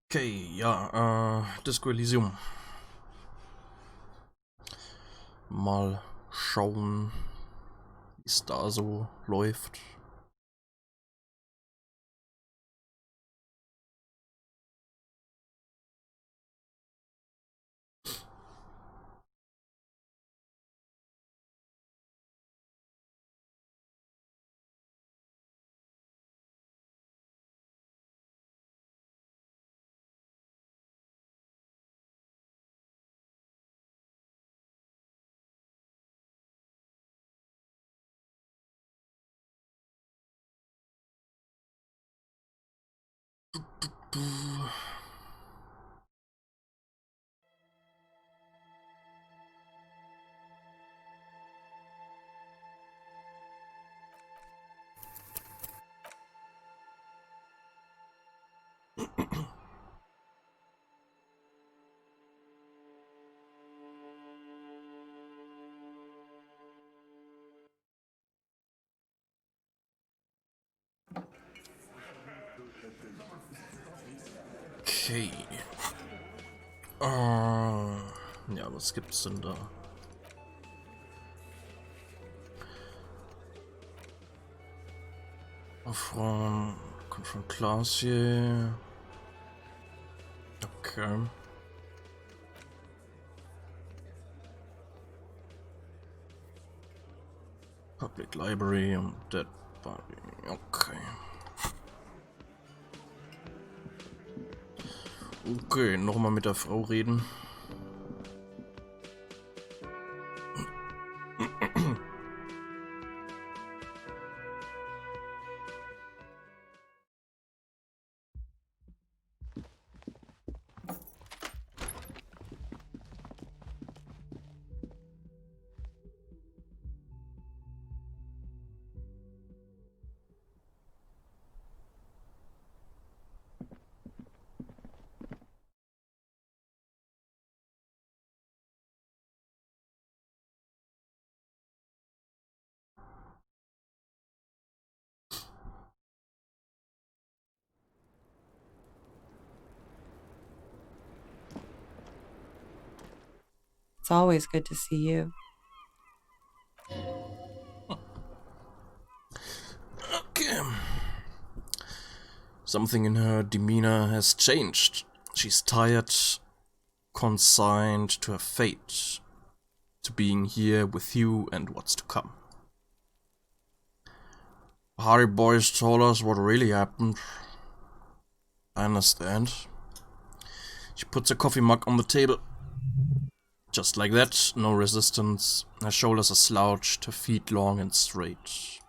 Okay, ja, Disco Elysium. Mal schauen, wie es da so läuft. Okay. Ja, was gibt's denn da? Kommt von Klaus hier. Okay. Public Library und Dead Body. Okay. Okay, nochmal mit der Frau reden. It's always good to see you. Okay. Something in her demeanor has changed. She's tired, consigned to her fate, to being here with you and what's to come. Hardy boys told us what really happened. I understand. She puts a coffee mug on the table. Just like that, no resistance. Her shoulders are slouched, her feet long and straight.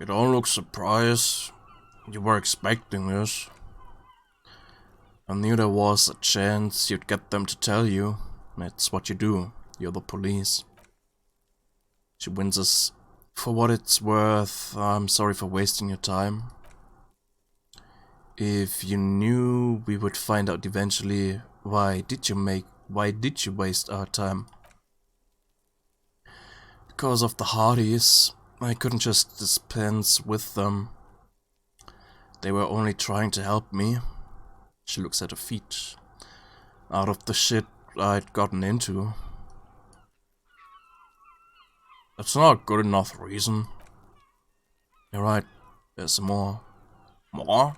You don't look surprised. You were expecting this. I knew there was a chance you'd get them to tell you. That's what you do. You're the police. She winces. For what it's worth, I'm sorry for wasting your time. If you knew we would find out eventually, why did you waste our time? Because of the Hardys, I couldn't just dispense with them. They were only trying to help me. She looks at her feet. Out of the shit I'd gotten into. That's not a good enough reason. You're right, there's more. More?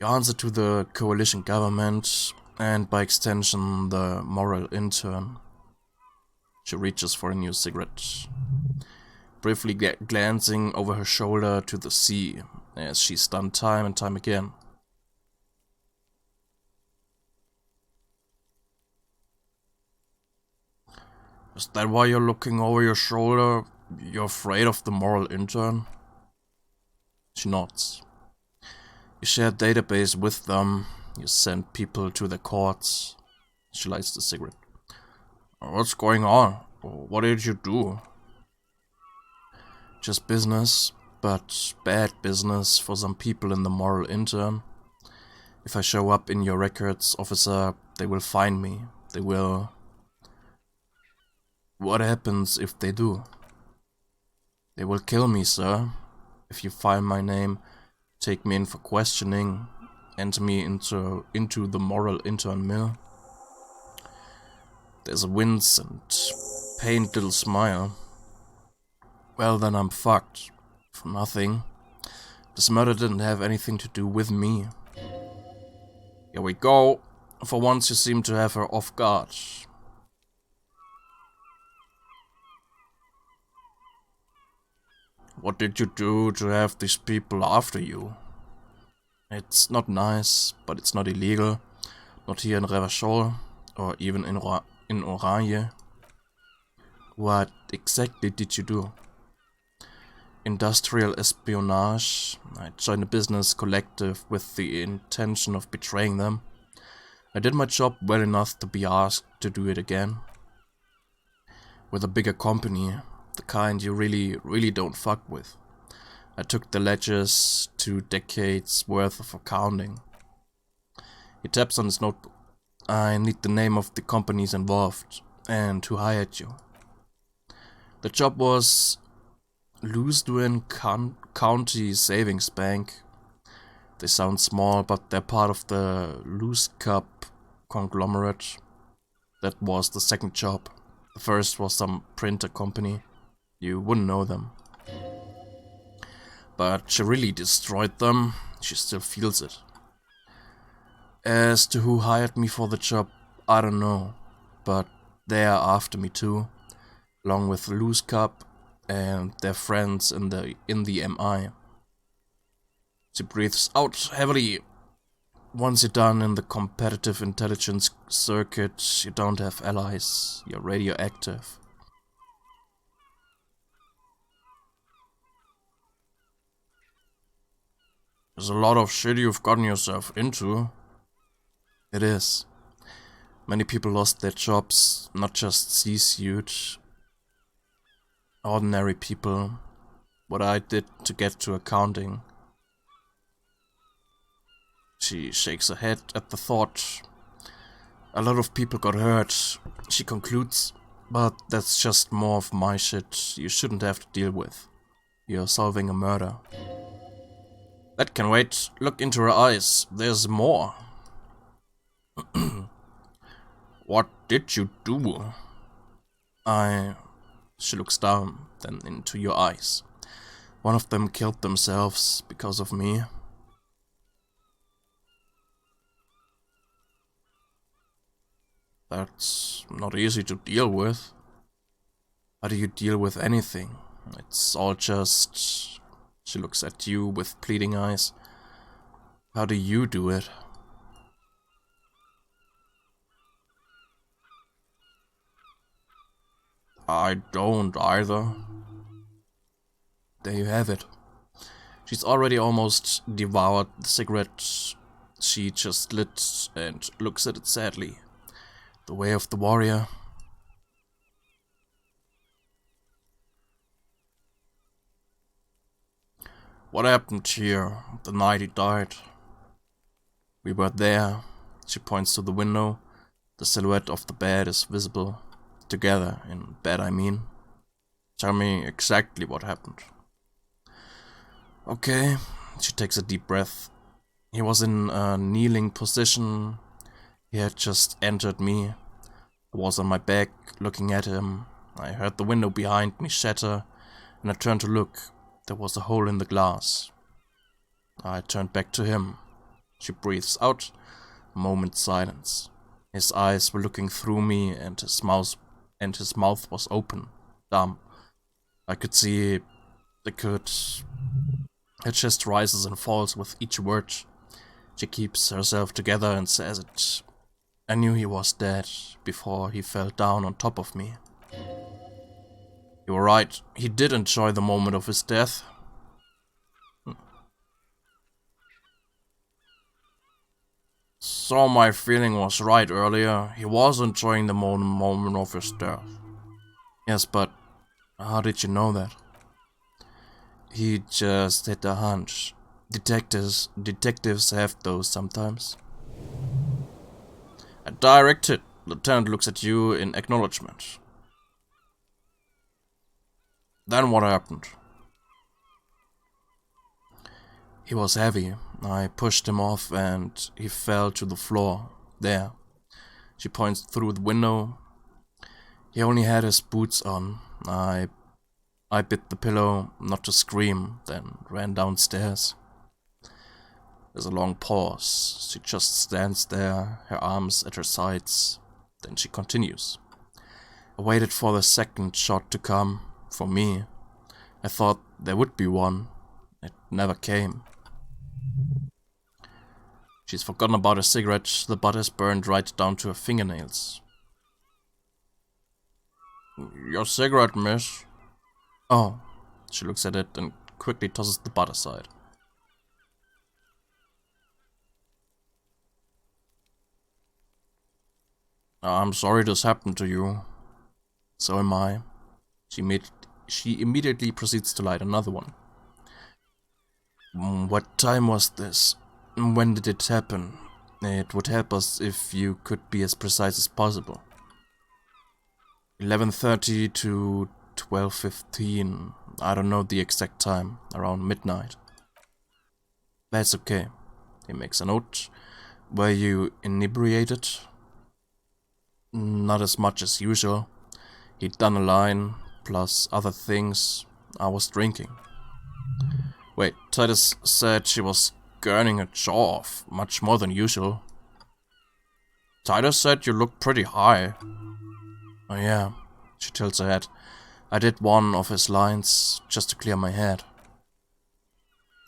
You answer to the coalition government, and by extension, the moral intern. She reaches for a new cigarette, briefly glancing over her shoulder to the sea, as she's done time and time again. Is that why you're looking over your shoulder? You're afraid of the moral intern? She nods. You share a database with them. You send people to the courts. She lights the cigarette. What's going on? What did you do? Just business, but bad business for some people in the moral intern. If I show up in your records, officer, they will find me. They will... What happens if they do? They will kill me, sir. If you find my name, take me in for questioning, enter me into the moral intern mill. There's a wince and pained little smile. Well, then I'm fucked. For nothing. This murder didn't have anything to do with me. Here we go. For once you seem to have her off guard. What did you do to have these people after you? It's not nice, but it's not illegal. Not here in Revachol, or even in Oranje. What exactly did you do? Industrial espionage. I joined a business collective with the intention of betraying them. I did my job well enough to be asked to do it again. With a bigger company, the kind you really don't fuck with. I took the ledgers, 2 decades worth of accounting. He taps on his notebook. I need the name of the companies involved and who hired you. The job was Elysium County Savings Bank. They sound small, but they're part of the Loose Cup conglomerate. That was the second job. The first was some printer company. You wouldn't know them. But she really destroyed them. She still feels it. As to who hired me for the job, I don't know. But they are after me too. Along with Loose Cup and their friends in the MI. She breathes out heavily. Once you're done in the competitive intelligence circuit, you don't have allies. You're radioactive. There's a lot of shit you've gotten yourself into. It is. Many people lost their jobs, not just C-suite. Ordinary people. What I did to get to accounting. She shakes her head at the thought. A lot of people got hurt, she concludes. But that's just more of my shit you shouldn't have to deal with. You're solving a murder. That can wait. Look into her eyes. There's more. What did you do? She looks down, then into your eyes. One of them killed themselves because of me. That's not easy to deal with. How do you deal with anything? It's all just... She looks at you with pleading eyes. How do you do it? I don't either. There you have it. She's already almost devoured the cigarette she just lit and looks at it sadly. The way of the warrior. What happened here the night he died? We were there. She points to the window. The silhouette of the bed is visible. Together, in bed I mean. Tell me exactly what happened. Okay, she takes a deep breath. He was in a kneeling position. He had just entered me. I was on my back, looking at him. I heard the window behind me shatter, and I turned to look. There was a hole in the glass. I turned back to him. She breathes out. A moment's silence. His eyes were looking through me, and his mouth was open, dumb. I could see her chest rises and falls with each word. She keeps herself together and says it. I knew he was dead before he fell down on top of me. You were right, he did enjoy the moment of his death. So my feeling was right earlier. He was enjoying the moment of his death. Yes, but how did you know that? He just had a hunch. Detectives have those sometimes. A direct hit. Lieutenant looks at you in acknowledgement. Then what happened? He was heavy. I pushed him off and he fell to the floor. There. She points through the window. He only had his boots on. I bit the pillow not to scream, then ran downstairs. There's a long pause. She just stands there, her arms at her sides. Then she continues. I waited for the second shot to come. For me. I thought there would be one. It never came. She's forgotten about her cigarette. The butt is burned right down to her fingernails. Your cigarette, miss. Oh. She looks at it and quickly tosses the butt aside. I'm sorry this happened to you. So am I. She immediately proceeds to light another one. What time was this? When did it happen? It would help us if you could be as precise as possible. 11:30 to 12:15. I don't know the exact time. Around midnight. That's okay. He makes a note. Were you inebriated? Not as much as usual. He'd done a line, plus other things. I was drinking. Wait, Titus said she was gurning her jaw off, much more than usual. Titus said you looked pretty high. Oh yeah, she tilts her head. I did one of his lines, just to clear my head.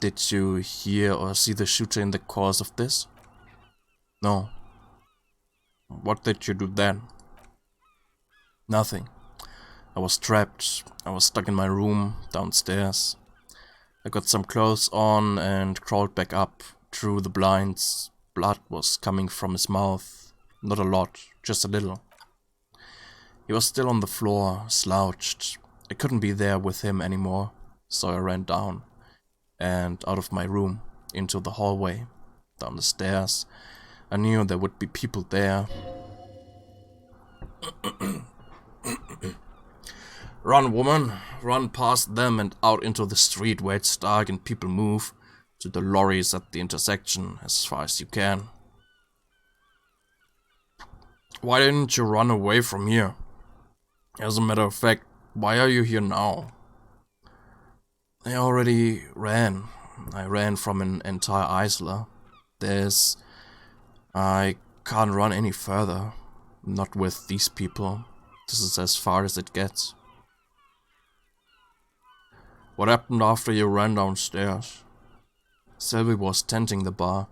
Did you hear or see the shooter in the course of this? No. What did you do then? Nothing. I was trapped. I was stuck in my room, downstairs. I got some clothes on and crawled back up, through the blinds. Blood was coming from his mouth. Not a lot, just a little. He was still on the floor, slouched. I couldn't be there with him anymore, so I ran down. And out of my room, into the hallway, down the stairs. I knew there would be people there. Run, woman. Run past them and out into the street where it's dark and people move. To the lorries at the intersection, as far as you can. Why didn't you run away from here? As a matter of fact, why are you here now? I already ran. I ran from an entire isla. I can't run any further. Not with these people. This is as far as it gets. What happened after you ran downstairs? Sylvie was tending the bar.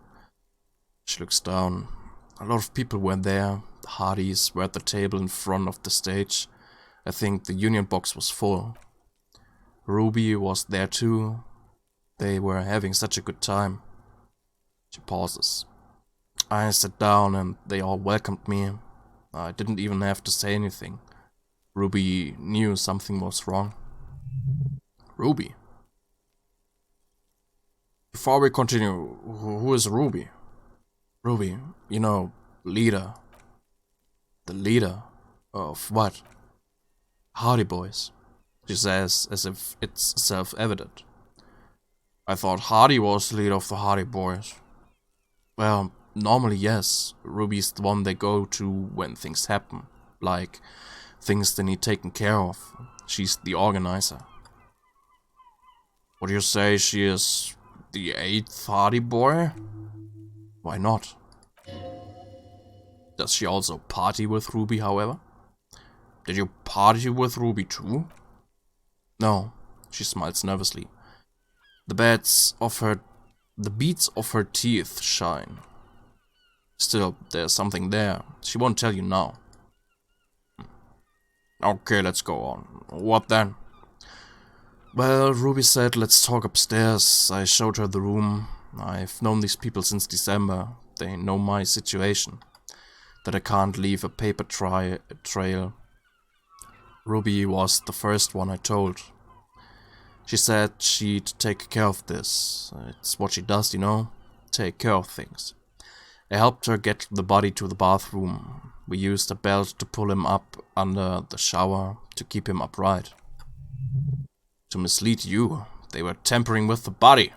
She looks down. A lot of people were there. The Hardys were at the table in front of the stage. I think the union box was full. Ruby was there too. They were having such a good time. She pauses. I sat down and they all welcomed me. I didn't even have to say anything. Ruby knew something was wrong. Ruby? Before we continue, who is Ruby? Ruby, you know, leader. The leader of what? Hardy Boys. She says as if it's self-evident. I thought Hardy was the leader of the Hardy Boys. Well, normally yes. Ruby's the one they go to when things happen. Like, things they need taken care of. She's the organizer. Would you say she is the 8th Hardy Boy? Why not? Does she also party with Ruby, however? Did you party with Ruby too? No, she smiles nervously. The beads of her teeth shine. Still, there's something there. She won't tell you now. Okay, let's go on. What then? Well, Ruby said, let's talk upstairs. I showed her the room. I've known these people since December. They know my situation. That I can't leave a paper trail. Ruby was the first one I told. She said she'd take care of this. It's what she does, you know? Take care of things. I helped her get the body to the bathroom. We used a belt to pull him up under the shower to keep him upright. To mislead you, they were tampering with the body.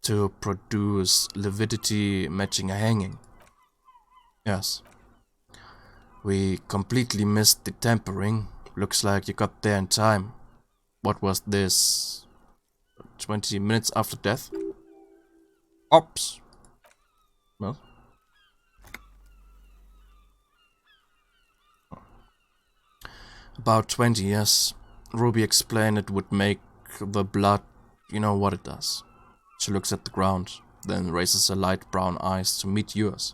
To produce lividity matching a hanging. Yes. We completely missed the tampering. Looks like you got there in time. What was this? 20 minutes after death? Ops. Well. About 20 years. Ruby explained it would make the blood, you know what it does. She looks at the ground, then raises her light brown eyes to meet yours.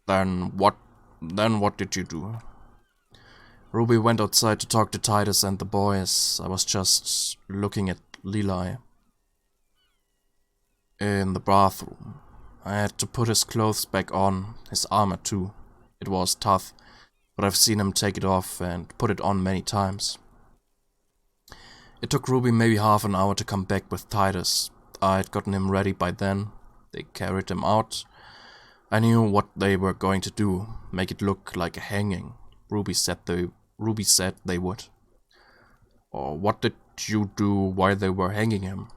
Then what did you do? Ruby went outside to talk to Titus and the boys. I was just looking at Leli. In the bathroom. I had to put his clothes back on, his armor too. It was tough, but I've seen him take it off and put it on many times. It took Ruby maybe half an hour to come back with Titus. I'd gotten him ready by then. They carried him out. I knew what they were going to do, make it look like a hanging. Ruby said they would. Or what did you do while they were hanging him?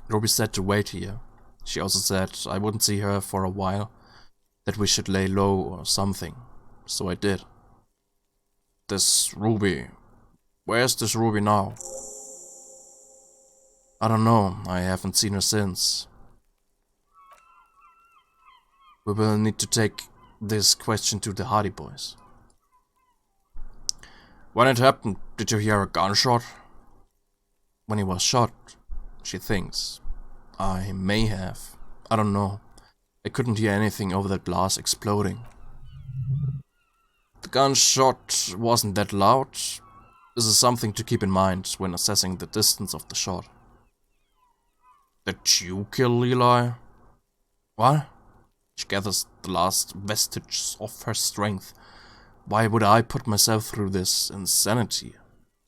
Ruby said to wait here. She also said I wouldn't see her for a while, that we should lay low or something. So I did. This Ruby. Where's this Ruby now? I don't know, I haven't seen her since. We will need to take this question to the Hardy Boys. When it happened, did you hear a gunshot? When he was shot, she thinks. I may have. I don't know. I couldn't hear anything over the glass exploding. The gunshot wasn't that loud. This is something to keep in mind when assessing the distance of the shot. Did you kill Leli? What? She gathers the last vestiges of her strength. Why would I put myself through this insanity?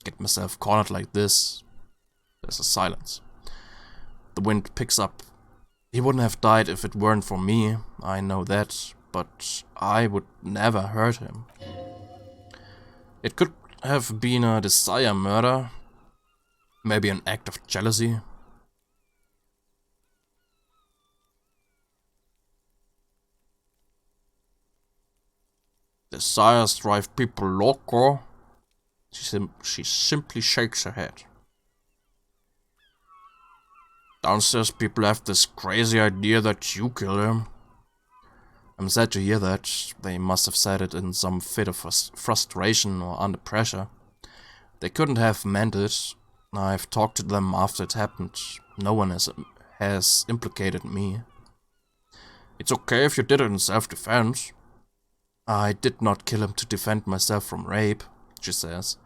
Get myself cornered like this? There's a silence. The wind picks up. He wouldn't have died if it weren't for me, I know that, but I would never hurt him. It could have been a desire murder, maybe an act of jealousy. Desires drive people loco. She simply shakes her head. Downstairs people have this crazy idea that you killed him. I'm sad to hear that. They must have said it in some fit of frustration or under pressure. They couldn't have meant it. I've talked to them after it happened. No one has implicated me. It's okay if you did it in self-defense. I did not kill him to defend myself from rape, she says.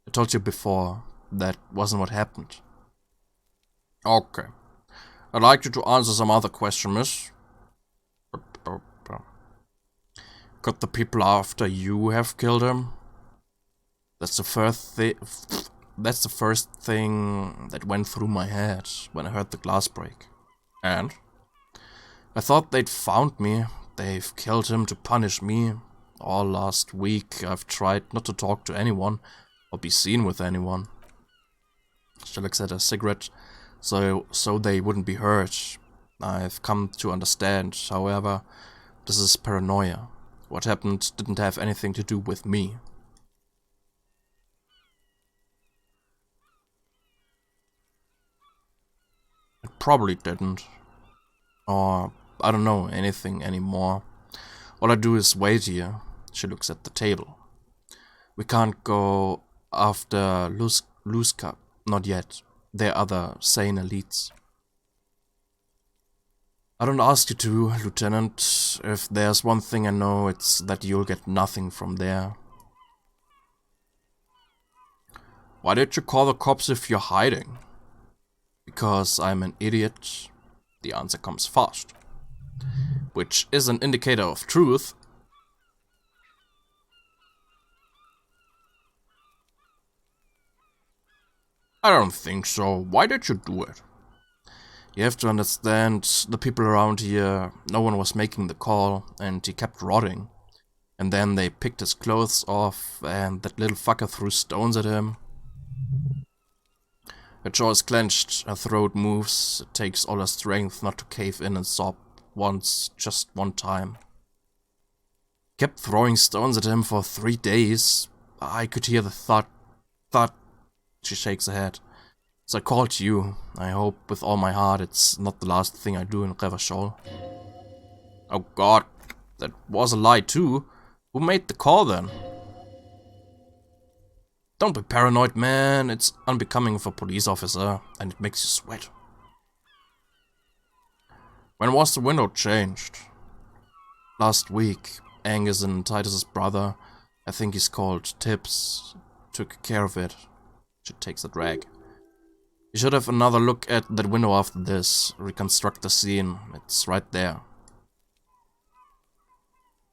I told you before, that wasn't what happened. Okay. I'd like you to answer some other question, miss. Could the people after you have killed him? That's the first thing that went through my head when I heard the glass break. And? I thought they'd found me. They've killed him to punish me. All last week I've tried not to talk to anyone or be seen with anyone. She looks at her cigarette so they wouldn't be hurt. I've come to understand, however, this is paranoia. What happened didn't have anything to do with me. It probably didn't. Or I don't know anything anymore. All I do is wait here. She looks at the table. We can't go after Luzka, not yet. They're other sane elites. I don't ask you to, Lieutenant. If there's one thing I know, it's that you'll get nothing from there. Why did you call the cops if you're hiding? Because I'm an idiot. The answer comes fast. Which is an indicator of truth. I don't think so. Why did you do it? You have to understand, the people around here, no one was making the call, and he kept rotting. And then they picked his clothes off, and that little fucker threw stones at him. Her jaw is clenched, her throat moves. It takes all her strength not to cave in and sob once, just one time. Kept throwing stones at him for 3 days. I could hear the thud. She shakes her head. So I called you. I hope with all my heart it's not the last thing I do in Revachol. Oh god, that was a lie too. Who made the call then? Don't be paranoid, man. It's unbecoming of a police officer, and it makes you sweat. When was the window changed? Last week. Angus and Titus's brother, I think he's called Tibbs, took care of it. She takes a drag. You should have another look at that window after this. Reconstruct the scene. It's right there.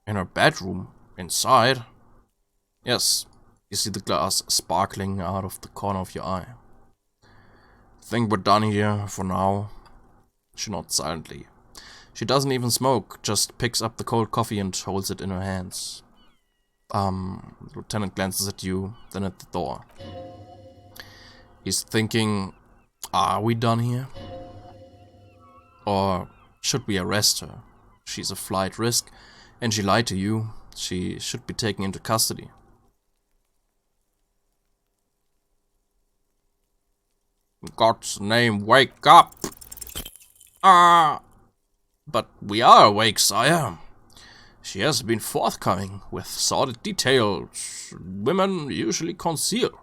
In her bedroom? Inside? Yes. You see the glass sparkling out of the corner of your eye. Think we're done here for now. She nods silently. She doesn't even smoke, just picks up the cold coffee and holds it in her hands. Lieutenant glances at you, then at the door. He's thinking, are we done here? Or should we arrest her? She's a flight risk, and she lied to you. She should be taken into custody. In God's name, wake up! But we are awake, sire. She has been forthcoming with sordid details women usually conceal.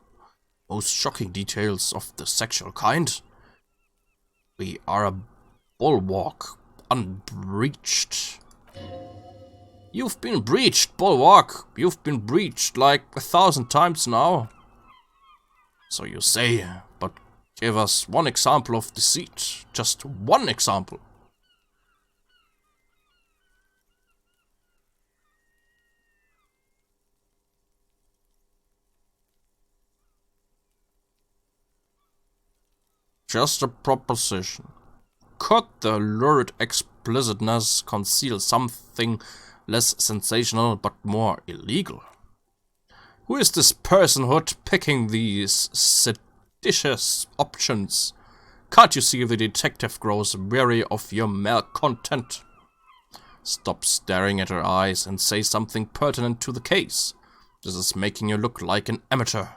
Most shocking details of the sexual kind. We are a bulwark, unbreached. You've been breached, bulwark. You've been breached like 1,000 times now. So you say, but give us one example of deceit. Just one example. Just a proposition. Could the lurid explicitness conceal something less sensational but more illegal? Who is this personhood picking these seditious options? Can't you see the detective grows weary of your malcontent? Stop staring at her eyes and say something pertinent to the case. This is making you look like an amateur.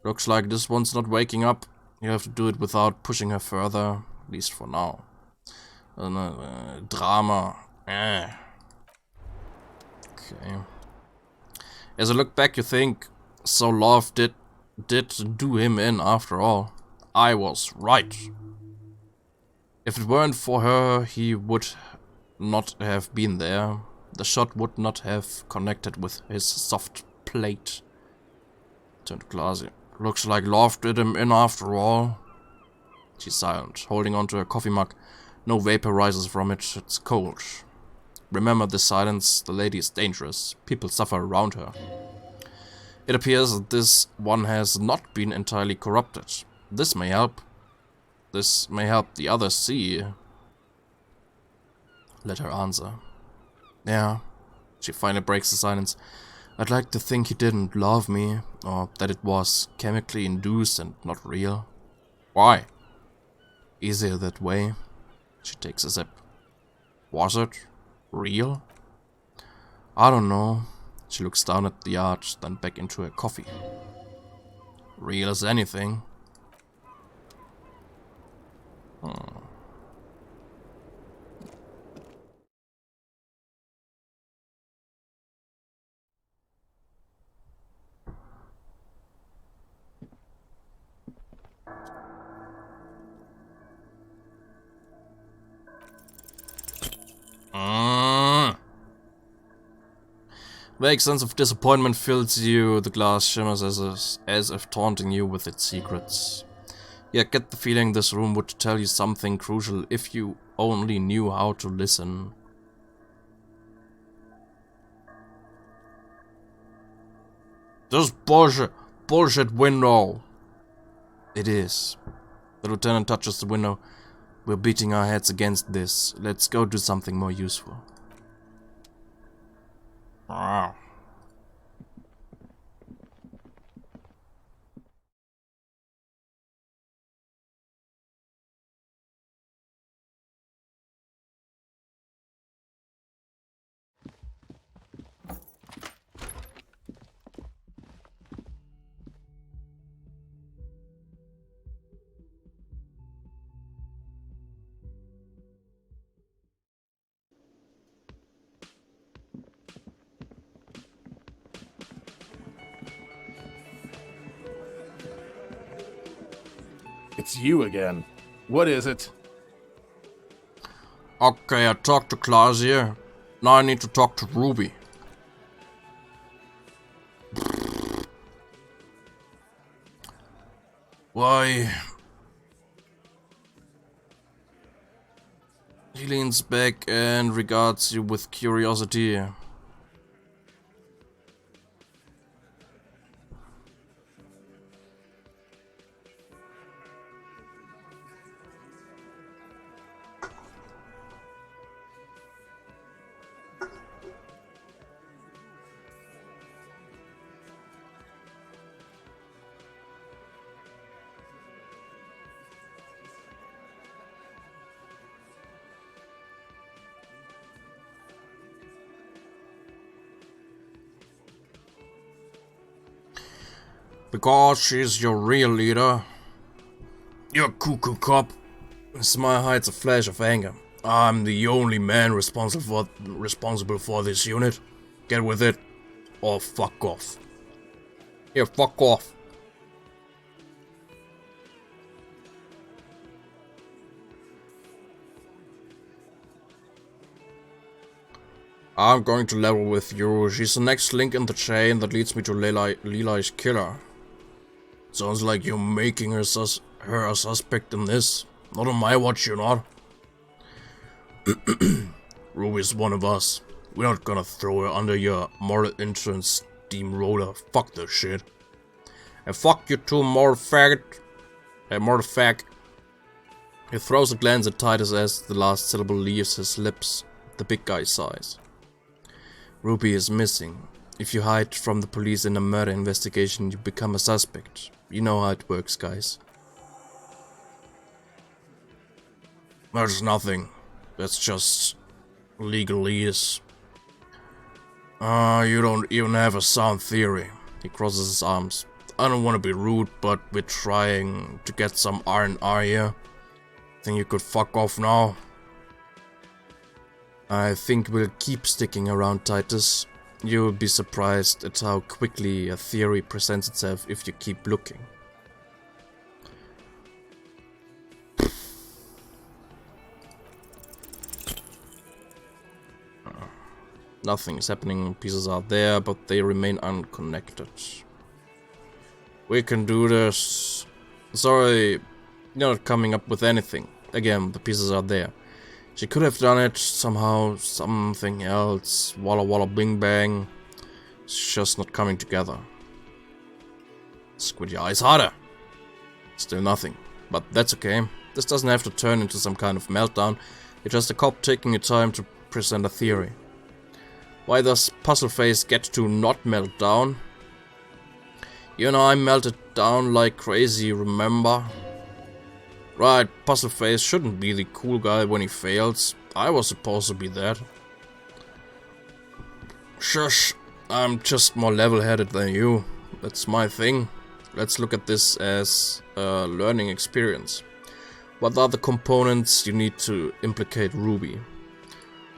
Looks like this one's not waking up. You have to do it without pushing her further, at least for now. Drama. Okay. As I look back, you think, so love did do him in after all. I was right. If it weren't for her, he would not have been there. The shot would not have connected with his soft plate. Turn to Classy. Looks like love did him in after all. She's silent, holding onto her coffee mug. No vapor rises from it, it's cold. Remember this silence, the lady is dangerous. People suffer around her. It appears that this one has not been entirely corrupted. This may help. This may help the others see. Let her answer. Yeah. She finally breaks the silence. I'd like to think he didn't love me, or that it was chemically induced and not real. Why? Easier that way. She takes a sip. Was it real? I don't know. She looks down at the arch, then back into her coffee. Real as anything. Vague sense of disappointment fills you. The glass shimmers as if taunting you with its secrets. You get the feeling this room would tell you something crucial if you only knew how to listen. This bullshit window. It is. The lieutenant touches the window. We're beating our heads against this. Let's go do something more useful. Ah. It's you again. What is it? Okay, I talked to Klaus here. Now I need to talk to Ruby. Why? He leans back and regards you with curiosity. Because she's your real leader. You're a cuckoo cop. His smile hides a flash of anger. I'm the only man responsible for this unit. Get with it, or fuck off. Here, fuck off. I'm going to level with you. She's the next link in the chain that leads me to Leeli's killer. Sounds like you're making her a suspect in this. Not on my watch, you're not. Ruby's one of us. We're not gonna throw her under your moral entrance steamroller. Fuck this shit. And fuck you too, moral faggot. Hey, moral fag. He throws a glance at Titus as the last syllable leaves his lips. The big guy sighs. Ruby is missing. If you hide from the police in a murder investigation, you become a suspect. You know how it works, guys. There's nothing. That's just legalese. You don't even have a sound theory. He crosses his arms. I don't want to be rude, but we're trying to get some R&R here. Think you could fuck off now? I think we'll keep sticking around, Titus. You'll be surprised at how quickly a theory presents itself if you keep looking. Nothing is happening, pieces are there, but they remain unconnected. We can do this. Sorry, you're not coming up with anything. Again, the pieces are there. She could have done it somehow, something else. Walla walla bing bang. It's just not coming together. Squint your eyes harder. Still nothing. But that's okay. This doesn't have to turn into some kind of meltdown. You're just a cop taking your time to present a theory. Why does Puzzleface get to not melt down? You know, I melted down like crazy, remember? Right, Puzzleface shouldn't be the cool guy when he fails. I was supposed to be that. Shush, I'm just more level-headed than you. That's my thing. Let's look at this as a learning experience. What are the components you need to implicate Ruby?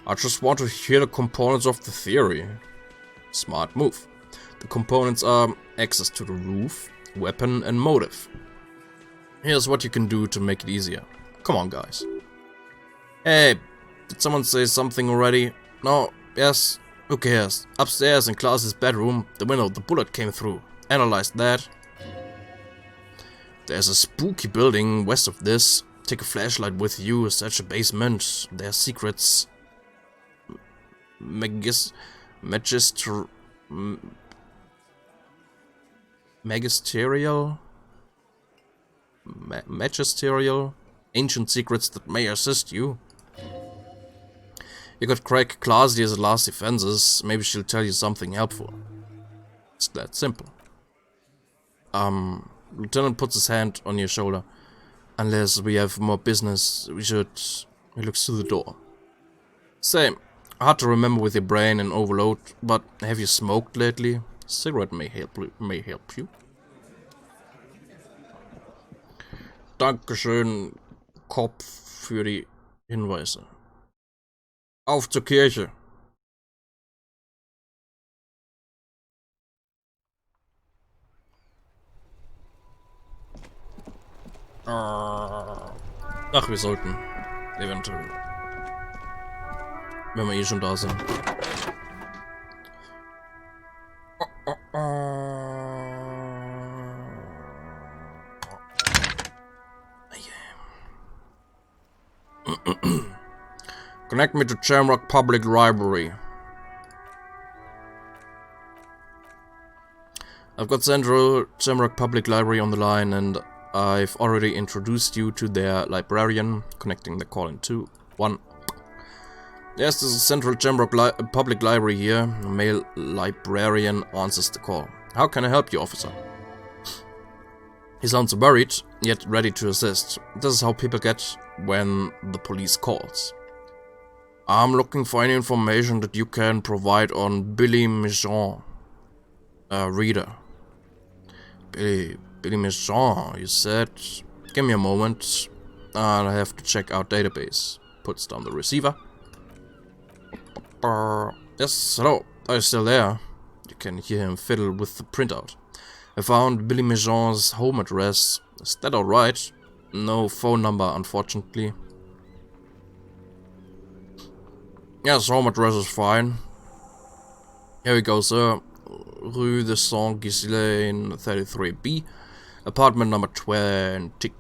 I just want to hear the components of the theory. Smart move. The components are access to the roof, weapon, and motive. Here's what you can do to make it easier. Come on, guys. Hey, did someone say something already? No? Yes? Who cares? Upstairs in Klaus's bedroom, the window the bullet came through. Analyzed that. There's a spooky building west of this. Take a flashlight with you, search a basement. There are secrets. Magisterial, ancient secrets that may assist you. You could crack Classy as a last defenses. Maybe she'll tell you something helpful. It's that simple. Lieutenant puts his hand on your shoulder. Unless we have more business, we should... He looks to the door. Same. Hard to remember with your brain and overload, but have you smoked lately? Cigarette may help you. Dankeschön, Kopf, für die Hinweise. Auf zur Kirche. Ach, wir sollten. Eventuell. Wenn wir eh schon da sind. Connect me to Shamrock Public Library. I've got Central Shamrock Public Library on the line, and I've already introduced you to their librarian. Connecting the call in 2, 1. Yes, this is Central Shamrock Public Library here. A male librarian answers the call. How can I help you, officer? He sounds worried, yet ready to assist. This is how people get when the police calls. I'm looking for any information that you can provide on Billy Michon. Reader. Billy Michon, you said? Give me a moment. I have to check our database. Puts down the receiver. Yes, hello. Are you still there? You can hear him fiddle with the printout. I found Billy Michon's home address. Is that alright? No phone number, unfortunately. Yes, home address is fine. Here we go, sir. Rue de Saint-Ghislain, 33B. Apartment number 20.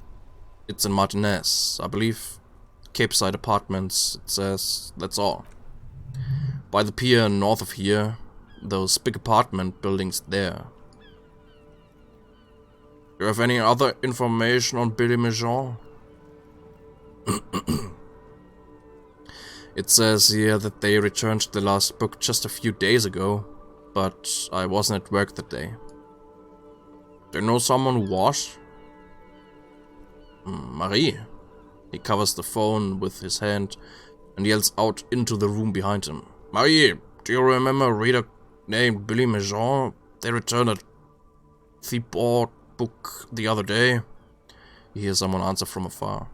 It's in Martinez, I believe. Capeside Apartments, it says. That's all. By the pier north of here. Those big apartment buildings there. Do you have any other information on Billy Michon? It says here that they returned the last book just a few days ago, but I wasn't at work that day. Do you know someone who was? Marie. He covers the phone with his hand and yells out into the room behind him. Marie, do you remember a reader named Billy Michon? They returned a Thibault book the other day. You hear someone answer from afar.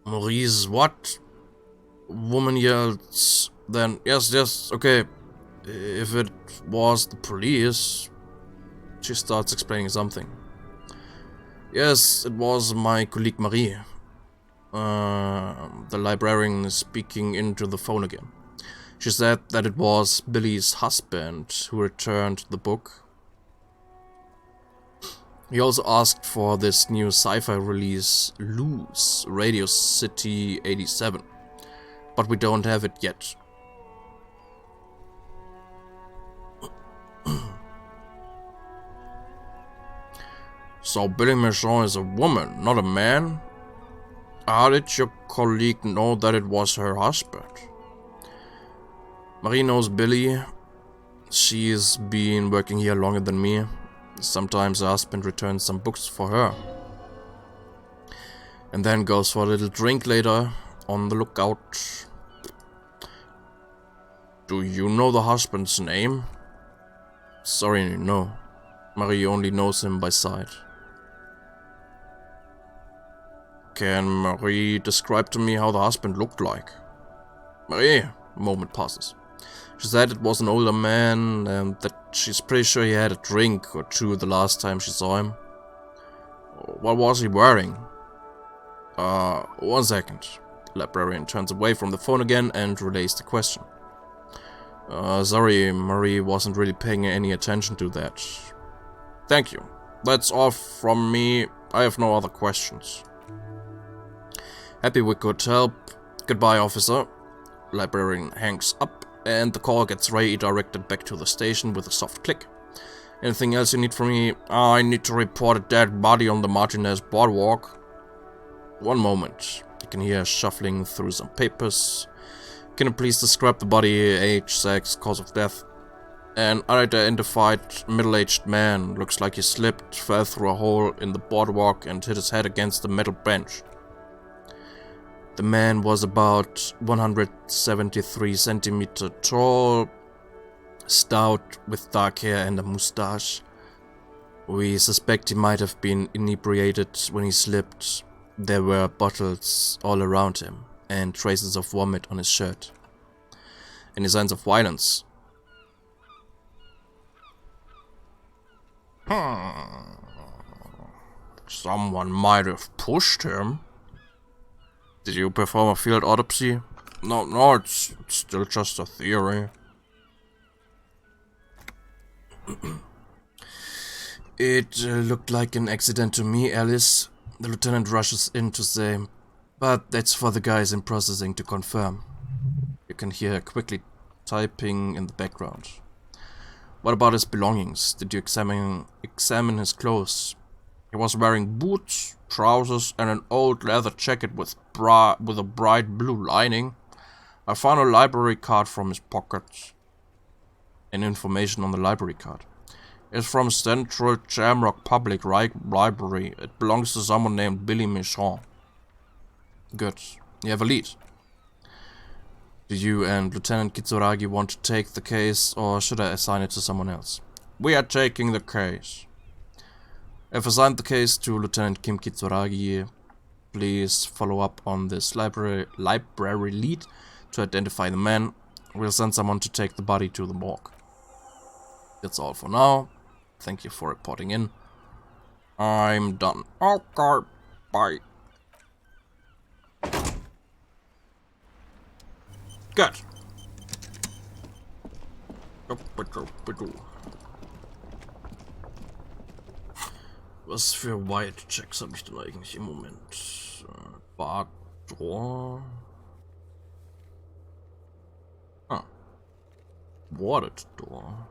Maurice, what? Woman yells. Then, yes, okay. If it was the police. She starts explaining something. Yes, it was my colleague Marie. The librarian is speaking into the phone again. She said that it was Billy's husband who returned the book. He also asked for this new sci-fi release, Loose, Radio City 87. But we don't have it yet. So Billy Michon is a woman, not a man? How did your colleague know that it was her husband? Marie knows Billy. She's been working here longer than me. Sometimes her husband returns some books for her. And then goes for a little drink later, on the lookout. Do you know the husband's name? Sorry, no. Marie only knows him by sight. Can Marie describe to me how the husband looked like? Marie, a moment passes. She said it was an older man and that she's pretty sure he had a drink or two the last time she saw him. What was he wearing? 1 second. The librarian turns away from the phone again and relays the question. Sorry, Marie wasn't really paying any attention to that. Thank you. That's all from me. I have no other questions. Happy we could help. Goodbye, officer. Librarian hangs up, and the call gets redirected back to the station with a soft click. Anything else you need from me? I need to report a dead body on the Martinez boardwalk. 1 moment. He You can hear shuffling through some papers. Can you please describe the body, age, sex, cause of death? An unidentified middle-aged man. Looks like he slipped, fell through a hole in the boardwalk and hit his head against the metal bench. The man was about 173 centimeters tall, stout, with dark hair and a mustache. We suspect he might have been inebriated when he slipped. There were bottles all around him and traces of vomit on his shirt. Any signs of violence? Someone might have pushed him. Did you perform a field autopsy? No, it's still just a theory. It looked like an accident to me, Alice. The lieutenant rushes in to say, but that's for the guys in processing to confirm. You can hear her quickly typing in the background. What about his belongings? Did you examine his clothes? He was wearing boots, trousers, and an old leather jacket with a bright blue lining. I found a library card from his pocket. And information on the library card. It's from Central Jamrock Public Library. It belongs to someone named Billy Michon. Good. You have a lead. Do you and Lieutenant Kitsuragi want to take the case, or should I assign it to someone else? We are taking the case. I've assigned the case to Lieutenant Kim Kitsuragi. Please follow up on this library lead to identify the man. We'll send someone to take the body to the morgue. That's all for now. Thank you for reporting in. I'm done. Okay, bye. Gut. Was für White Checks habe ich denn eigentlich im Moment? Bar Door. Ah. Warded Door.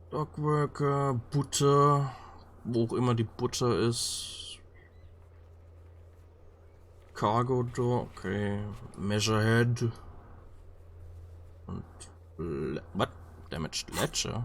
Dogworker, Butter. Wo auch immer die Butter ist. Cargo Door, okay. Measurehead. Und what? Damaged Ledger?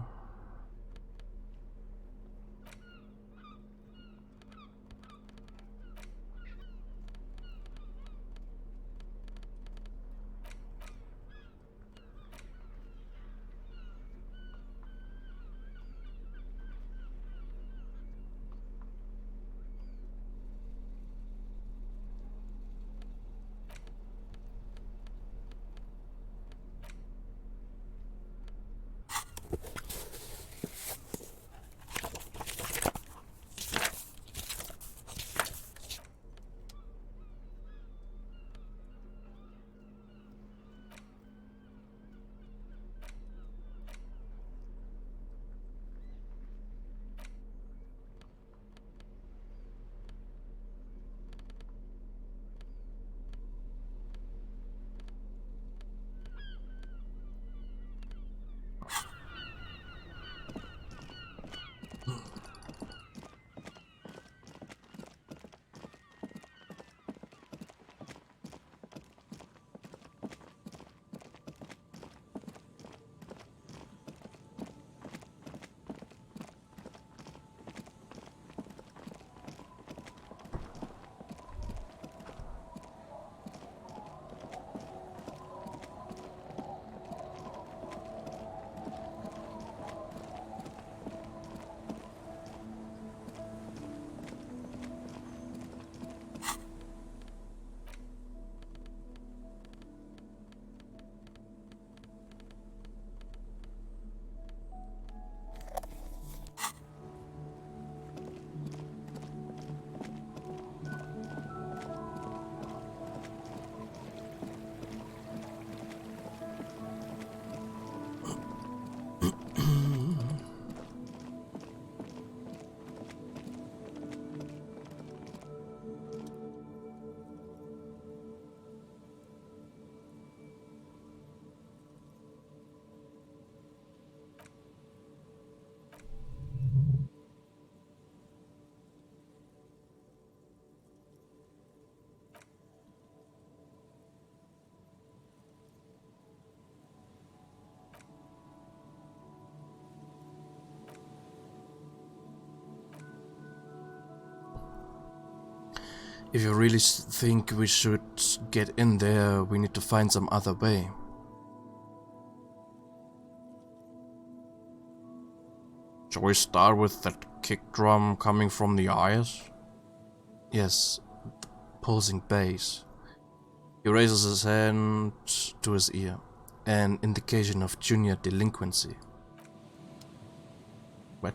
If you really think we should get in there, we need to find some other way. Shall we start with that kick drum coming from the eyes? Yes, the pulsing bass. He raises his hand to his ear, an indication of junior delinquency. What?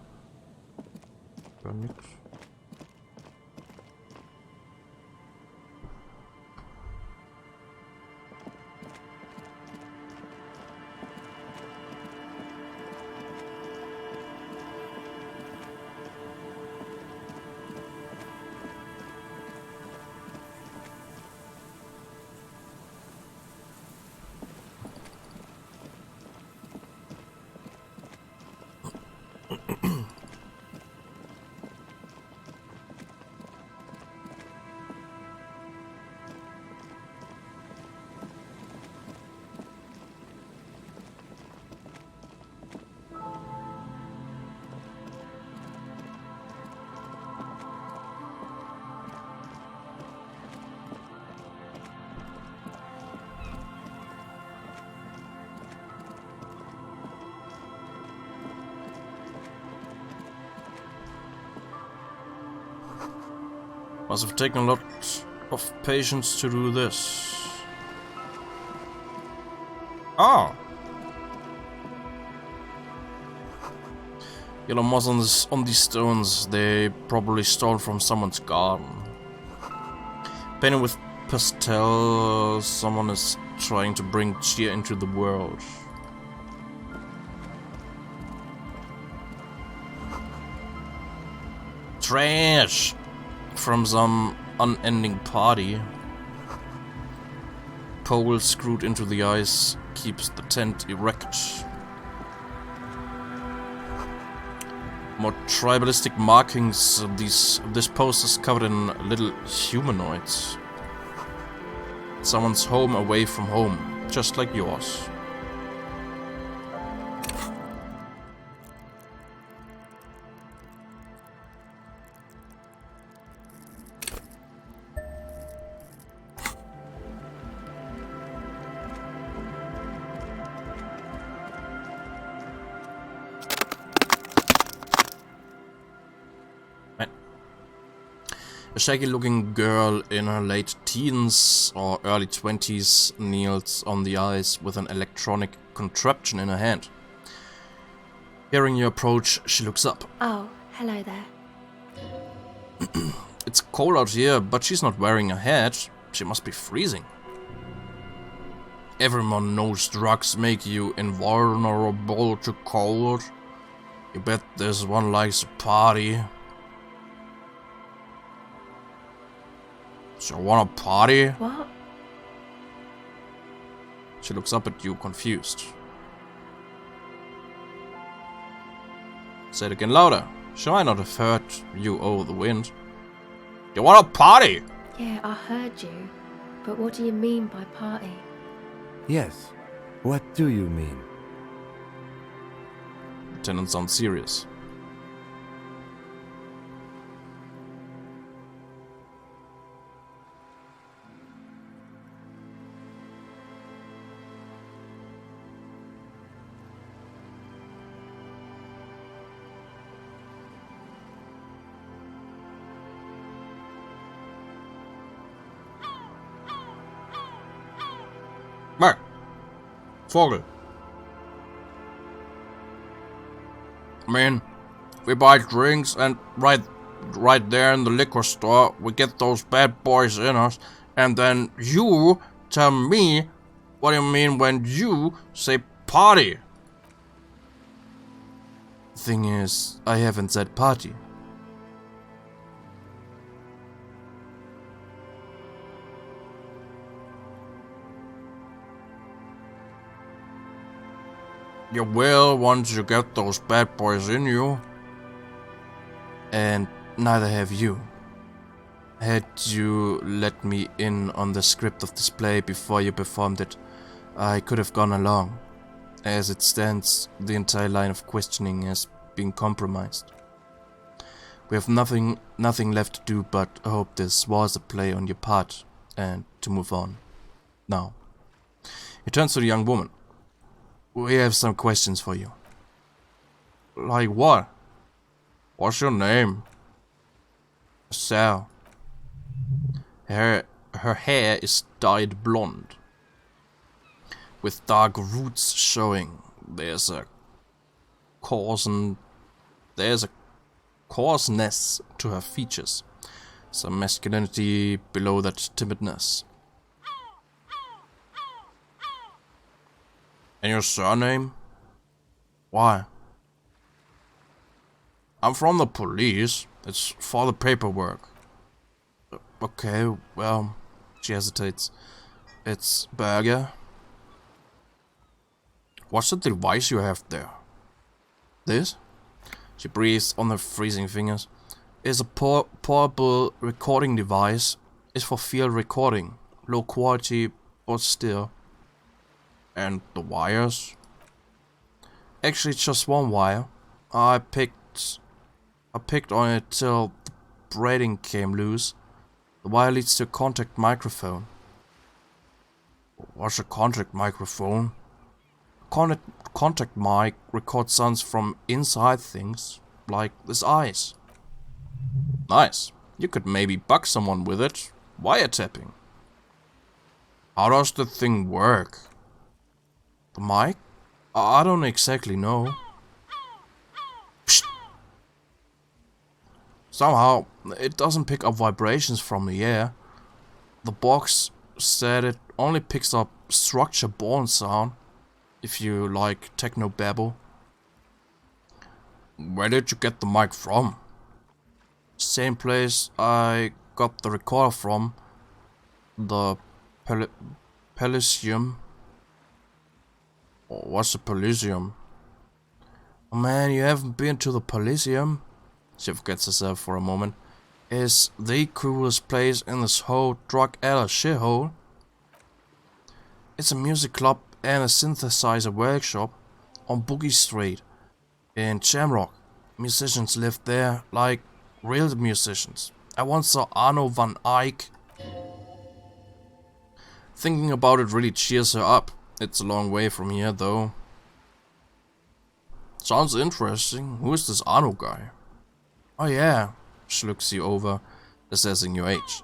Must have taken a lot of patience to do this. Ah! Yellow moss on these stones, they probably stole from someone's garden. Painted with pastel, someone is trying to bring cheer into the world. Trash! From some unending party. Pole screwed into the ice keeps the tent erect. More tribalistic markings of this post is covered in little humanoids. Someone's home away from home, just like yours. A shaggy-looking girl in her late teens or early 20s kneels on the ice with an electronic contraption in her hand. Hearing you approach, she looks up. Oh, hello there. It's cold out here, but she's not wearing a hat. She must be freezing. Everyone knows drugs make you invulnerable to cold. You bet this one likes a party. So wanna party? What? She looks up at you, confused. Say it again louder. She might not have heard you over the wind. You wanna party? Yeah, I heard you. But what do you mean by party? Yes. What do you mean? Lieutenant sounds serious. Mark! Vogel! I mean, we buy drinks and right there in the liquor store, we get those bad boys in us, and then you tell me what do you mean when you say party? Thing is, I haven't said party. You will once you get those bad boys in you. And neither have you. Had you let me in on the script of this play before you performed it, I could have gone along. As it stands, the entire line of questioning has been compromised. We have nothing left to do but hope this was a play on your part and to move on. Now, he turns to the young woman. We have some questions for you. Like what? What's your name? Sarah. Her hair is dyed blonde, with dark roots showing. There's a coarseness to her features. Some masculinity below that timidness. And your surname? Why? I'm from the police. It's for the paperwork. Okay, well, she hesitates. It's Berger. What's the device you have there? This? She breathes on her freezing fingers. It's a portable recording device. It's for field recording. Low quality, but still. And the wires? Actually, just one wire. I picked on it till the braiding came loose. The wire leads to a contact microphone. What's a contact microphone? Contact mic records sounds from inside things, like this eyes. Nice. You could maybe bug someone with it. Wiretapping. How does the thing work? The mic? I don't exactly know. Psst. Somehow, it doesn't pick up vibrations from the air. The box said it only picks up structure-born sound, if you like techno-babble. Where did you get the mic from? Same place I got the recorder from. The Elysium. What's a Elysium? Oh man, you haven't been to the Elysium? She forgets herself for a moment. Is the coolest place in this whole drug alley shithole. It's a music club and a synthesizer workshop on Boogie Street in Shamrock. Musicians live there, like real musicians. I once saw Arno van Eyck. Thinking about it really cheers her up. It's a long way from here, though. Sounds interesting. Who is this Arno guy? Oh yeah, she looks you over, assessing your age.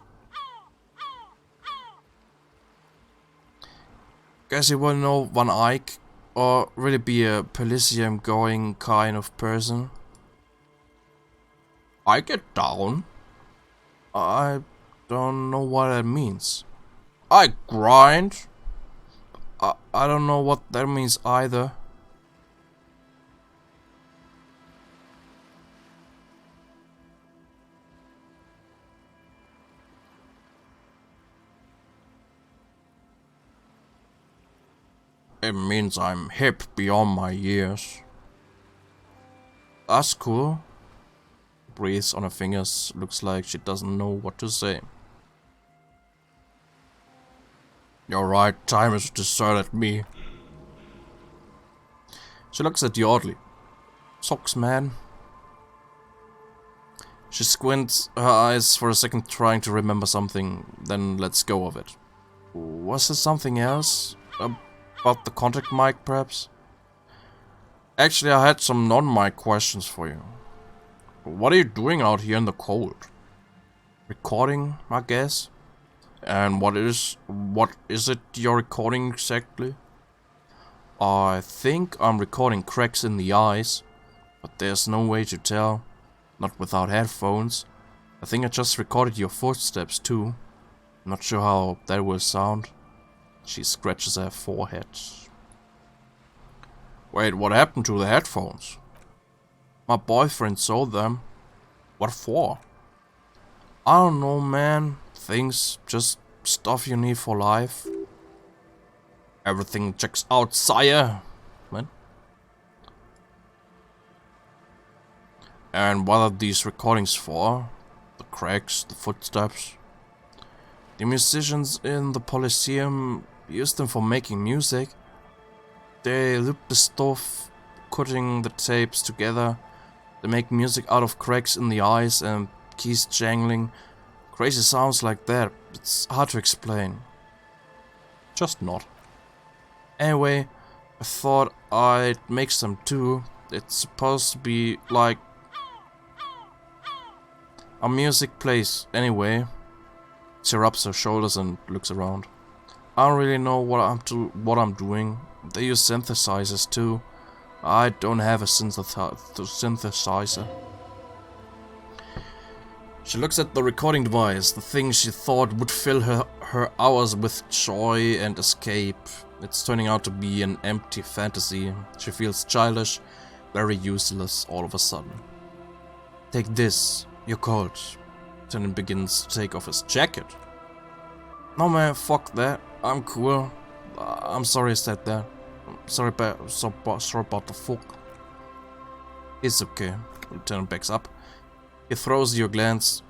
Guess you will know Van Eyck, or really be a Elysium going kind of person. I get down. I don't know what that means. I grind. I don't know what that means either. It means I'm hip beyond my years. That's cool. Breathes on her fingers, looks like she doesn't know what to say. You're right, time has deserted me. She looks at you oddly. Socks, man. She squints her eyes for a second, trying to remember something, then lets go of it. Was there something else? About the contact mic, perhaps? Actually, I had some non-mic questions for you. What are you doing out here in the cold? Recording, I guess? And what is it you're recording exactly? I think I'm recording cracks in the ice, but there's no way to tell. Not without headphones. I think I just recorded your footsteps too. Not sure how that will sound. She scratches her forehead. Wait, what happened to the headphones? My boyfriend sold them. What for? I don't know, man. Things, just stuff you need for life. Everything checks out, sire. What? And what are these recordings for? The cracks, the footsteps? The musicians in the Elysium use them for making music. They loop the stuff, cutting the tapes together, They make music out of cracks in the ice and keys jangling. Crazy sounds like that. It's hard to explain. Just not. Anyway, I thought I'd make some too. It's supposed to be like a music place anyway. She rubs her shoulders and looks around. I don't really know what I'm doing. They use synthesizers too. I don't have a synthesizer. She looks at the recording device, the thing she thought would fill her hours with joy and escape. It's turning out to be an empty fantasy. She feels childish, very useless all of a sudden. Take this, you're cold. Lieutenant begins to take off his jacket. No man, fuck that. I'm cool. I'm sorry I said that. Sorry about the fuck. It's okay. Lieutenant backs up. He throws you a glance.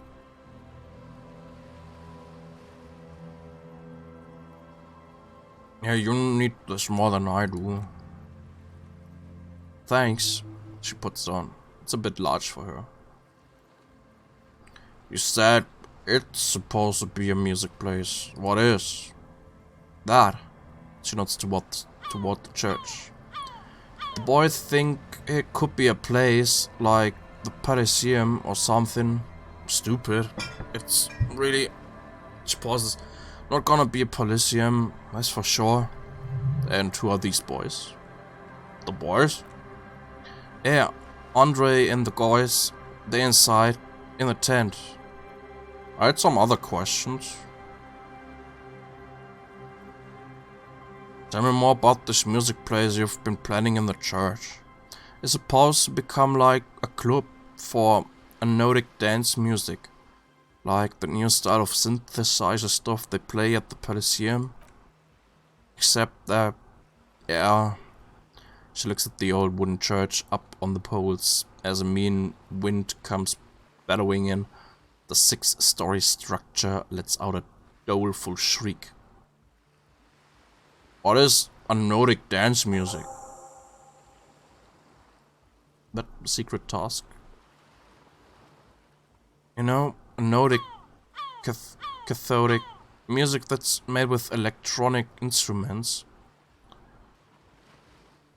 Yeah, you need this more than I do. Thanks. She puts it on. It's a bit large for her. You said it's supposed to be a music place. What is? That. She nods toward the church. The boys think it could be a place like the Elysium or something. Stupid. It's really... She pauses. Not gonna be a Elysium, that's for sure. And who are these boys? The boys? Yeah, Andre and the guys. They inside, in the tent. I had some other questions. Tell me more about this music place you've been planning in the church. It's supposed to become like a club for anodic dance music. Like the new style of synthesizer stuff they play at the Elysium. Except that, yeah. She looks at the old wooden church up on the poles as a mean wind comes bellowing in. The 6-story structure lets out a doleful shriek. What is anodic dance music? That secret task? You know, anodic, cathodic music that's made with electronic instruments.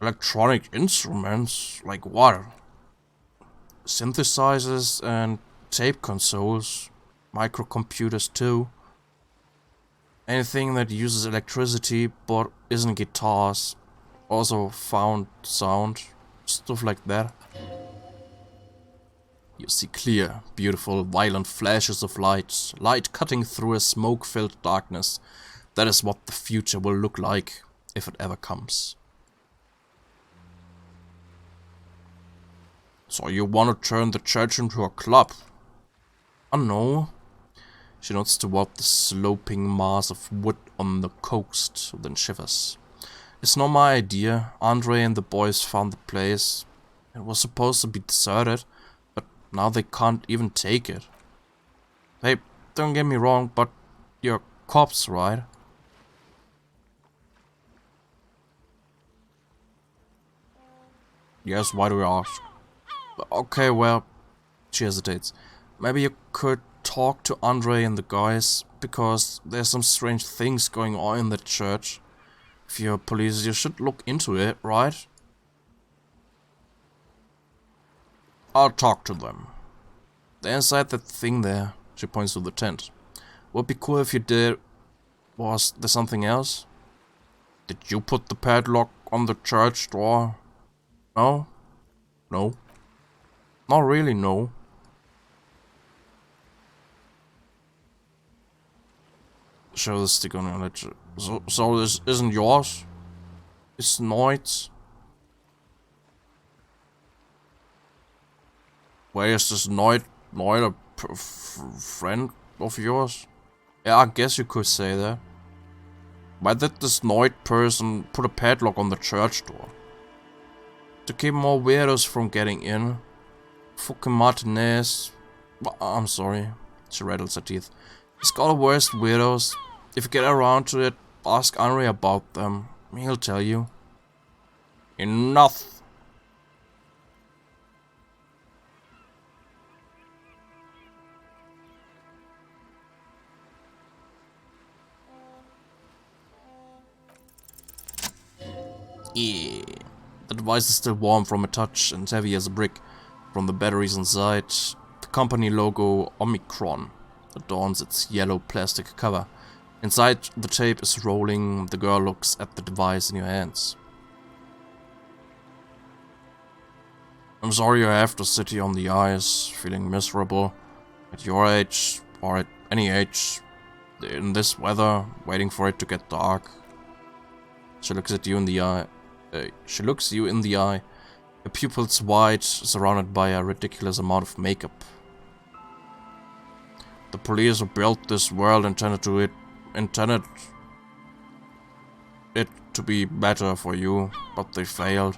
Electronic instruments? Like what? Synthesizers and tape consoles, microcomputers too. Anything that uses electricity but isn't guitars. Also found sound, stuff like that. You see clear, beautiful, violent flashes of light. Light cutting through a smoke-filled darkness. That is what the future will look like, if it ever comes. So you want to turn the church into a club? Oh no. She nods toward the sloping mass of wood on the coast, then shivers. It's not my idea. Andre and the boys found the place. It was supposed to be deserted, but now they can't even take it. Hey, don't get me wrong, but you're cops, right? Yes, why do you ask? Okay, well, she hesitates. Maybe you could talk to Andre and the guys, because there's some strange things going on in that church. If you're police, you should look into it, right? I'll talk to them. They're inside that thing there. She points to the tent. Would be cool if you did. Was there something else? Did you put the padlock on the church door? No? No. Not really, no. Show the stick on your ledger. So this isn't yours? It's Noit's. Where is this Noit a friend of yours? Yeah, I guess you could say that. Why did this Noit person put a padlock on the church door? To keep more weirdos from getting in. Fucking Martinez. I'm sorry. She rattles her teeth. He's got the worst weirdos. If you get around to it, ask Henry about them. He'll tell you. Enough! Yeah. The device is still warm from a touch and heavy as a brick from the batteries inside. The company logo Omicron adorns its yellow plastic cover. Inside, the tape is rolling. The girl looks at the device in your hands. I'm sorry you have to sit here on the ice, feeling miserable. At your age, or at any age, in this weather, waiting for it to get dark. She looks at you in the eye. She looks you in the eye. Her pupils wide, surrounded by a ridiculous amount of makeup. The police who built this world intended it to be better for you, but they failed.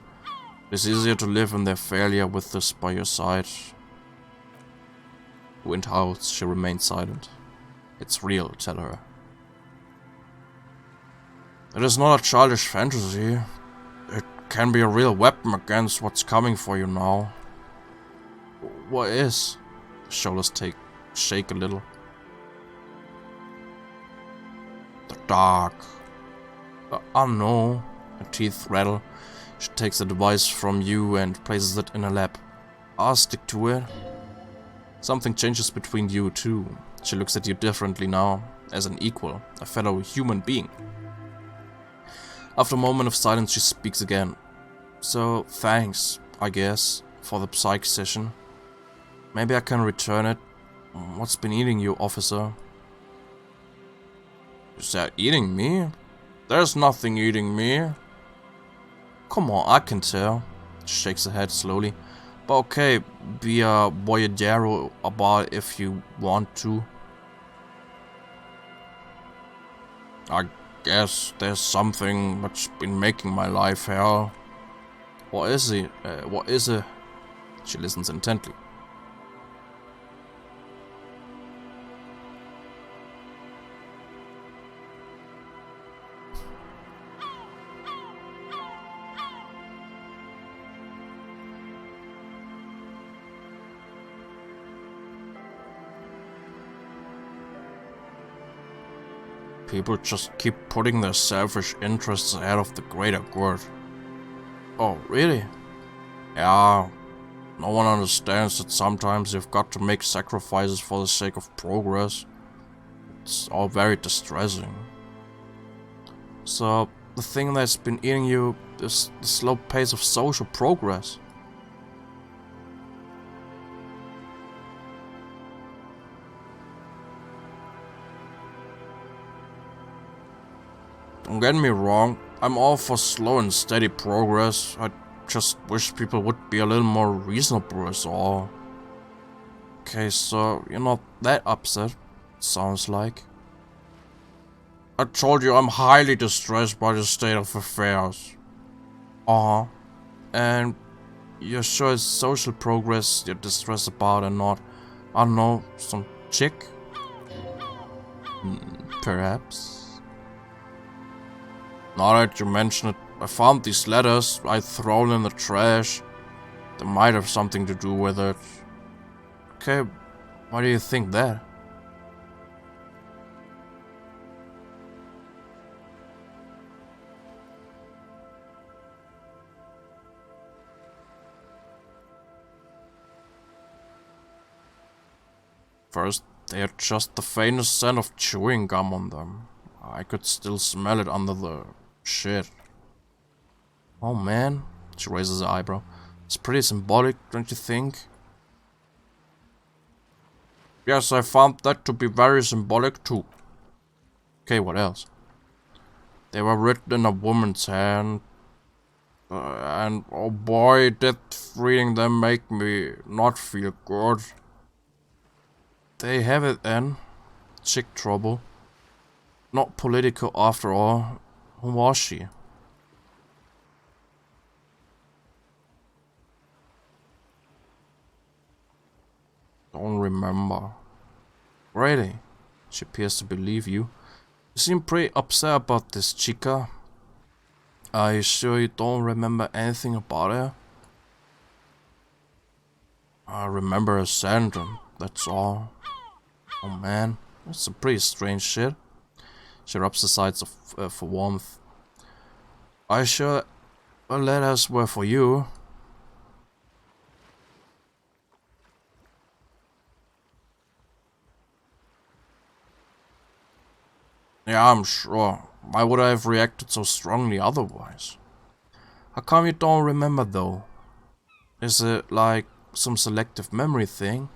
It's easier to live in their failure with this by your side. The wind howls. She remains silent. It's real, tell her. It is not a childish fantasy. It can be a real weapon against what's coming for you now. What is? The shoulders shake a little. The dark. I know. Her teeth rattle. She takes the device from you and places it in her lap. I'll stick to it. Something changes between you two. She looks at you differently now, as an equal, a fellow human being. After a moment of silence, she speaks again. So, thanks, I guess, for the psych session. Maybe I can return it. What's been eating you, officer? Is that eating me? There's nothing eating me. Come on, I can tell. She shakes her head slowly. But okay, be a voyagero about if you want to. I guess there's something that's been making my life hell. What is it? What is it? She listens intently. People just keep putting their selfish interests ahead of the greater good. Oh, really? Yeah. No one understands that sometimes you've got to make sacrifices for the sake of progress. It's all very distressing. So, the thing that's been eating you is the slow pace of social progress. Don't get me wrong, I'm all for slow and steady progress. I just wish people would be a little more reasonable is all. Okay, so you're not that upset, sounds like. I told you I'm highly distressed by the state of affairs. Uh-huh. And you're sure it's social progress you're distressed about and not, I don't know, some chick? Perhaps. Now that you mention it, I found these letters I'd thrown in the trash. They might have something to do with it. Okay, why do you think that? First, they had just the faintest scent of chewing gum on them. I could still smell it under the shit. Oh man, she raises her eyebrow. It's pretty symbolic, don't you think? Yes, I found that to be very symbolic too. Okay, what else? They were written in a woman's hand. And oh boy, did reading them make me not feel good. They have it then. Chick trouble. Not political after all. Who was she? Don't remember. Really? She appears to believe you. You seem pretty upset about this chica. Are you sure you don't remember anything about her? I remember a sentence, that's all. Oh man, that's some pretty strange shit. She rubs the sides for warmth. Are you sure The letters were for you. Yeah, I'm sure. Why would I have reacted so strongly otherwise? How come you don't remember though? Is it like some selective memory thing?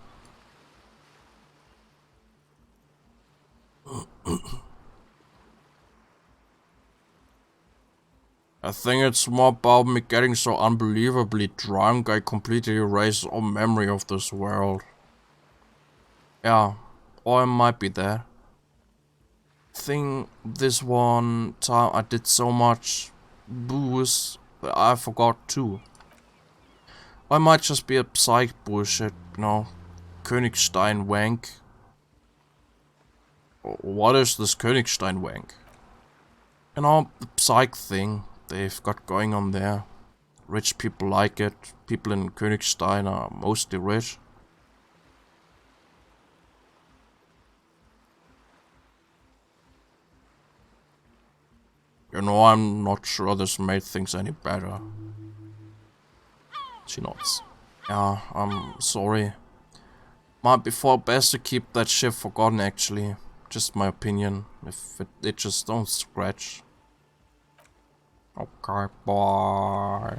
I think it's more about me getting so unbelievably drunk I completely erased all memory of this world. Yeah, or it might be that. I think this one time I did so much booze that I forgot too. Or it might just be a psych bullshit, you know, Königstein wank. What is this Königstein wank? You know, the psych thing they've got going on there. Rich people like it. People in Königstein are mostly rich. You know, I'm not sure this made things any better. She nods. Yeah, I'm sorry. Might be for best to keep that shit forgotten actually. Just my opinion. If it just don't scratch. Okay, bye.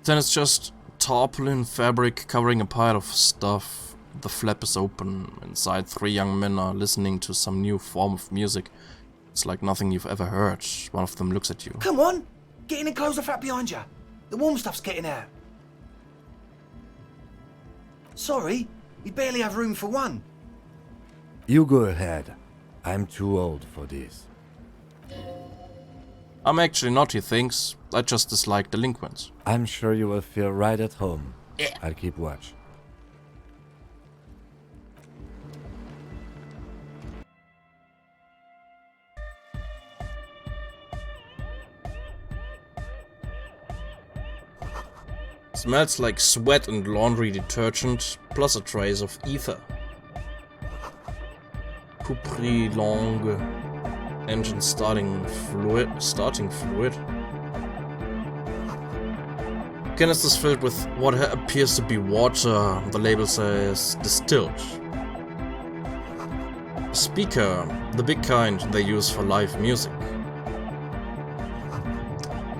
Then it's just tarpaulin fabric covering a pile of stuff. The flap is open. Inside, 3 young men are listening to some new form of music. It's like nothing you've ever heard. One of them looks at you. Come on! Get in and close the flap behind you. The warm stuff's getting out. Sorry, we barely have room for one. You go ahead. I'm too old for this. I'm actually not, he thinks. I just dislike delinquents. I'm sure you will feel right at home. Yeah. I'll keep watch. Smells like sweat and laundry detergent, plus a trace of ether. Coupris longue. Engine starting fluid. Canisters filled with what appears to be water. The label says distilled. Speaker, the big kind they use for live music.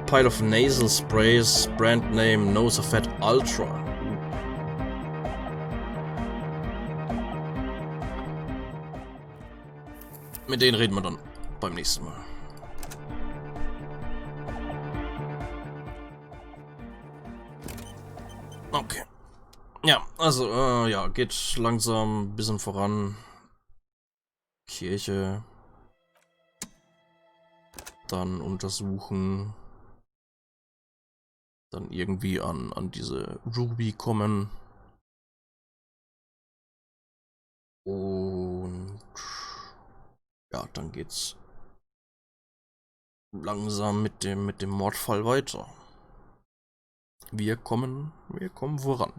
Pile of nasal sprays, brand name Nosafet Ultra. Mit denen reden wir dann beim nächsten Mal. Okay. Ja, also, ja, geht langsam ein bisschen voran. Kirche. Dann untersuchen. Dann irgendwie an diese Ruby kommen. Und ja, dann geht's langsam mit dem Mordfall weiter. Wir kommen voran.